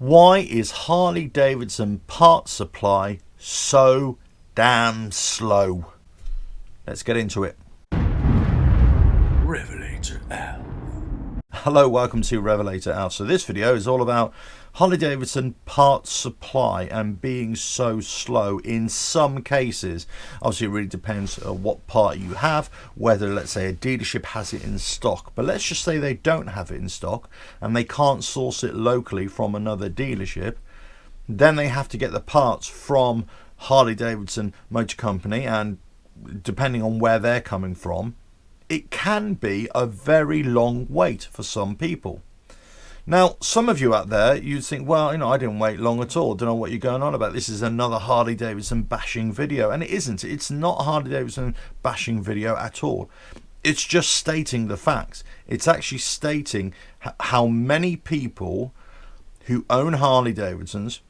Why is Harley Davidson part supply so damn slow? Let's get into it. RevelatorAlf. Hello, welcome to RevelatorAlf. So this video is all about Harley Davidson part supply and being so slow in some cases. Obviously, it really depends on what part you have, whether, let's say, a dealership has it in stock. But let's just say they don't have it in stock and they can't source it locally from another dealership. Then they have to get the parts from Harley Davidson Motor Company, and depending on where they're coming from, it can be a very long wait for some people. Now, some of you out there, you'd think, well, I didn't wait long at all. Don't know what you're going on about. This is another Harley Davidson bashing video. And it isn't. It's not a Harley Davidson bashing video at all. It's just stating the facts. It's actually stating how many people who own Harley Davidsons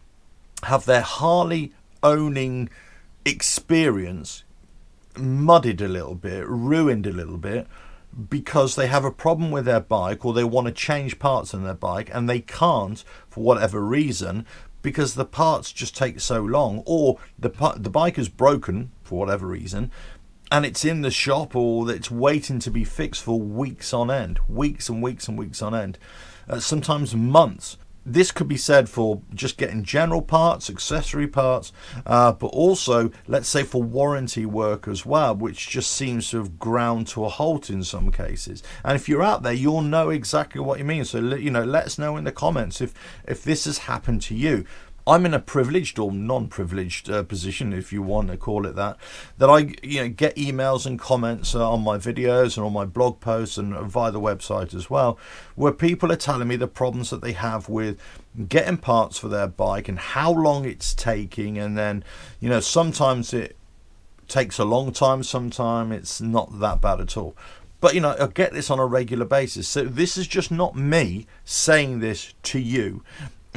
have their Harley owning experience muddied a little bit, ruined a little bit, because they have a problem with their bike, or they want to change parts on their bike and they can't for whatever reason because the parts just take so long, or the bike is broken for whatever reason and it's in the shop, or it's waiting to be fixed for weeks on end, weeks and weeks and weeks on end, sometimes months. This could be said for just getting general parts, accessory parts, but also, let's say, for warranty work as well, which just seems to have ground to a halt in some cases. And if you're out there, you'll know exactly what you mean. So, let us know in the comments if this has happened to you. I'm in a privileged or non-privileged position, if you want to call it that I get emails and comments on my videos and on my blog posts and via the website as well, where people are telling me the problems that they have with getting parts for their bike and how long it's taking. And then, sometimes it takes a long time, sometimes it's not that bad at all. But, I get this on a regular basis. So this is just not me saying this to you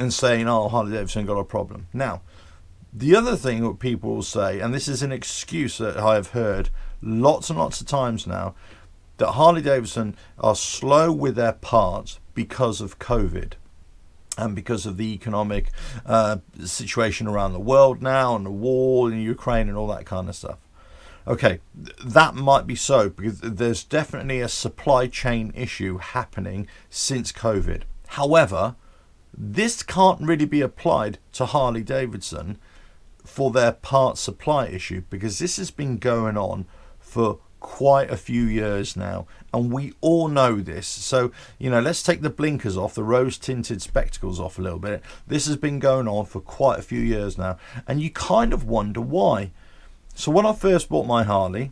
and saying, oh, Harley Davidson got a problem. Now, the other thing that people will say, and this is an excuse that I have heard lots and lots of times now, that Harley Davidson are slow with their parts because of COVID and because of the economic situation around the world now, and the war in Ukraine and all that kind of stuff. Okay, that might be so, because there's definitely a supply chain issue happening since COVID. However, this can't really be applied to Harley Davidson for their part supply issue, because this has been going on for quite a few years now, and we all know this. So, let's take the blinkers off, the rose-tinted spectacles off a little bit. This has been going on for quite a few years now, and you kind of wonder why. So when I first bought my Harley,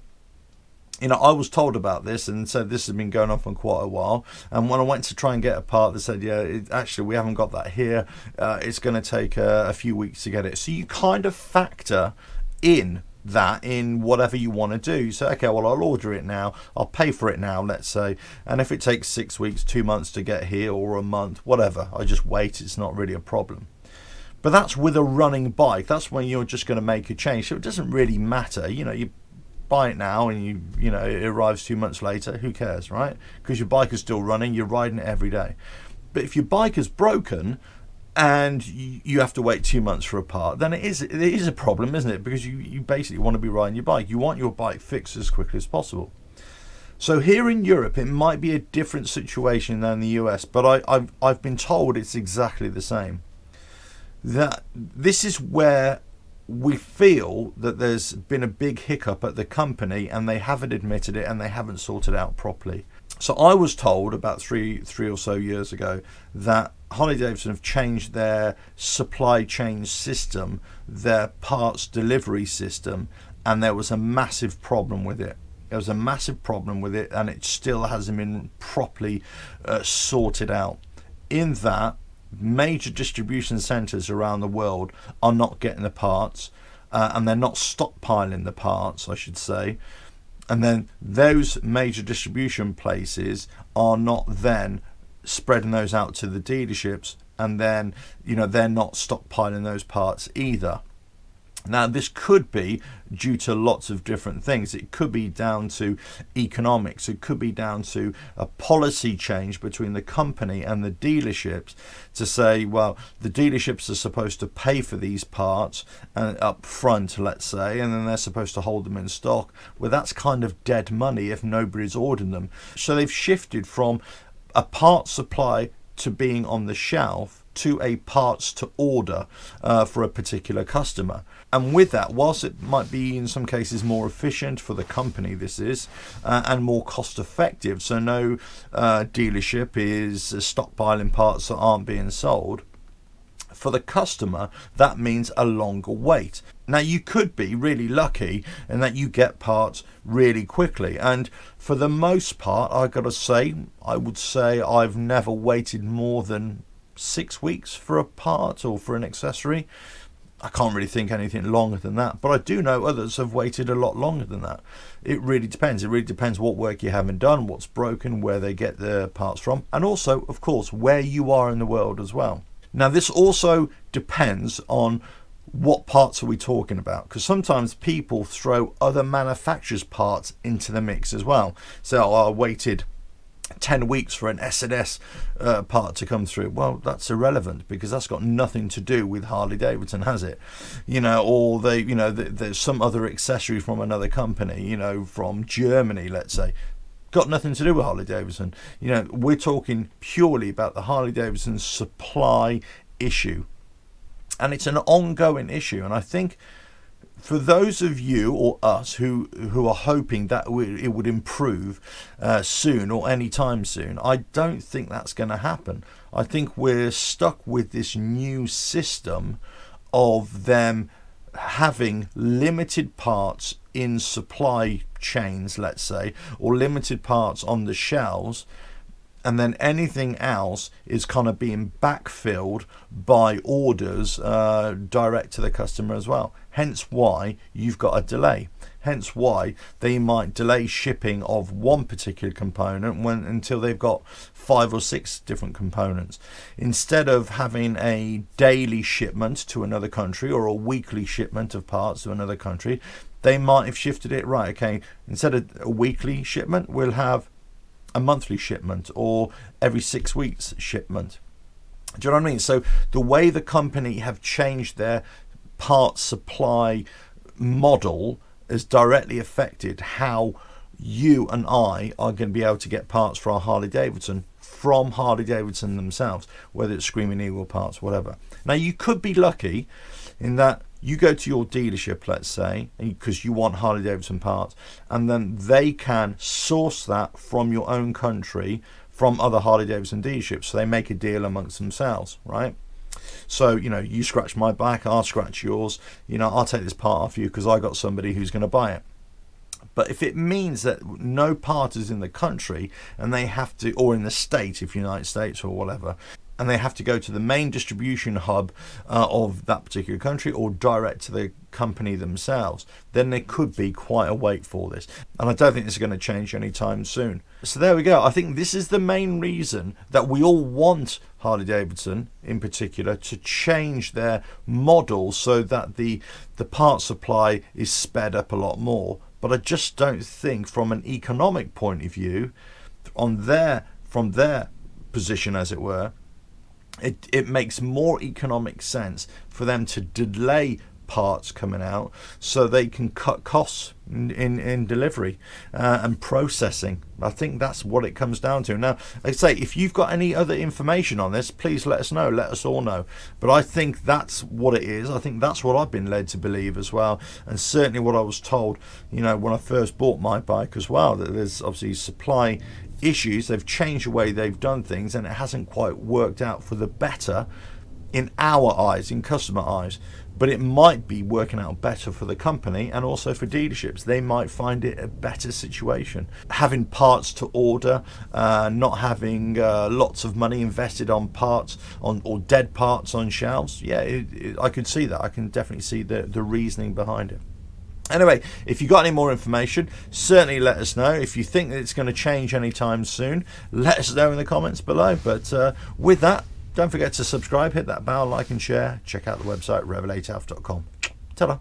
I was told about this and said this has been going on for quite a while. And when I went to try and get a part, they said, actually, we haven't got that here. It's going to take a few weeks to get it. So you kind of factor in that in whatever you want to do. You say, okay, well, I'll order it now. I'll pay for it now, let's say. And if it takes 6 weeks, 2 months to get here, or a month, whatever, I just wait. It's not really a problem. But that's with a running bike. That's when you're just going to make a change. So it doesn't really matter. You buy it now and it arrives 2 months later, who cares, right? Because your bike is still running, you're riding it every day. But if your bike is broken and you have to wait 2 months for a part, then it is a problem, isn't it? Because you basically want to be riding your bike. You want your bike fixed as quickly as possible. So here in Europe, it might be a different situation than the US, but I've been told it's exactly the same. That this is where we feel that there's been a big hiccup at the company and they haven't admitted it and they haven't sorted it out properly. So I was told about three or so years ago that Harley Davidson have changed their supply chain system, their parts delivery system, and there was a massive problem with it. There was a massive problem with it, and it still hasn't been properly sorted out. In that, major distribution centers around the world are not getting the parts, and they're not stockpiling the parts, I should say. And then those major distribution places are not then spreading those out to the dealerships, and then they're not stockpiling those parts either. Now, this could be due to lots of different things. It could be down to economics. It could be down to a policy change between the company and the dealerships to say, well, the dealerships are supposed to pay for these parts up front, let's say, and then they're supposed to hold them in stock. Well, that's kind of dead money if nobody's ordered them. So they've shifted from a part supply to being on the shelf to a parts to order for a particular customer. And with that, whilst it might be in some cases more efficient for the company, this is, and more cost effective, so no dealership is stockpiling parts that aren't being sold, for the customer, that means a longer wait. Now, you could be really lucky in that you get parts really quickly. And for the most part, I would say I've never waited more than 6 weeks for a part or for an accessory. I can't really think anything longer than that, but I do know others have waited a lot longer than that. It really depends. It really depends what work you haven't done, what's broken, where they get the parts from, and also, of course, where you are in the world as well. Now, this also depends on what parts are we talking about, because sometimes people throw other manufacturers' parts into the mix as well. So I waited 10 weeks for an S&S part to come through. Well, that's irrelevant because that's got nothing to do with Harley Davidson, has it? Or there's some other accessory from another company, from Germany, let's say. Got nothing to do with Harley Davidson. We're talking purely about the Harley Davidson supply issue, and it's an ongoing issue. And I think for those of you or us who are hoping that it would improve soon or anytime soon, I don't think that's going to happen. I think we're stuck with this new system of them having limited parts in supply chains, let's say, or limited parts on the shelves, and then anything else is kind of being backfilled by orders direct to the customer as well. Hence why you've got a delay. Hence why they might delay shipping of one particular component until they've got 5 or 6 different components. Instead of having a daily shipment to another country or a weekly shipment of parts to another country, they might have shifted it. Right, okay, instead of a weekly shipment, we'll have a monthly shipment or every 6 weeks shipment. Do you know what I mean? So the way the company have changed their part supply model has directly affected how you and I are going to be able to get parts for our Harley Davidson from Harley Davidson themselves, whether it's Screaming Eagle parts, whatever. Now, you could be lucky in that you go to your dealership, let's say, because you want Harley Davidson parts, and then they can source that from your own country from other Harley Davidson dealerships. So they make a deal amongst themselves, right? So, you scratch my back, I'll scratch yours, I'll take this part off you because I got somebody who's going to buy it. But if it means that no part is in the country and they have to, or in the state, if United States or whatever, and they have to go to the main distribution hub of that particular country or direct to the company themselves, then there could be quite a wait for this. And I don't think this is going to change anytime soon. So there we go. I think this is the main reason that we all want Harley Davidson in particular to change their model so that the part supply is sped up a lot more. But I just don't think from an economic point of view, from their position as it were, it makes more economic sense for them to delay parts coming out so they can cut costs in delivery and processing. I think that's what it comes down to. Now, like I say, if you've got any other information on this, please let us know. Let us all know. But I think that's what it is. I think that's what I've been led to believe as well, and certainly what I was told, when I first bought my bike as well, that there's obviously supply issues. They've changed the way they've done things, and it hasn't quite worked out for the better in our eyes, in customer eyes. But it might be working out better for the company and also for dealerships. They might find it a better situation. Having parts to order, not having lots of money invested on parts or dead parts on shelves. Yeah, I could see that. I can definitely see the reasoning behind it. Anyway, if you got any more information, certainly let us know. If you think that it's going to change anytime soon, let us know in the comments below. But with that, don't forget to subscribe, hit that bell, like and share. Check out the website, RevelatorAlf.com. Ta-da.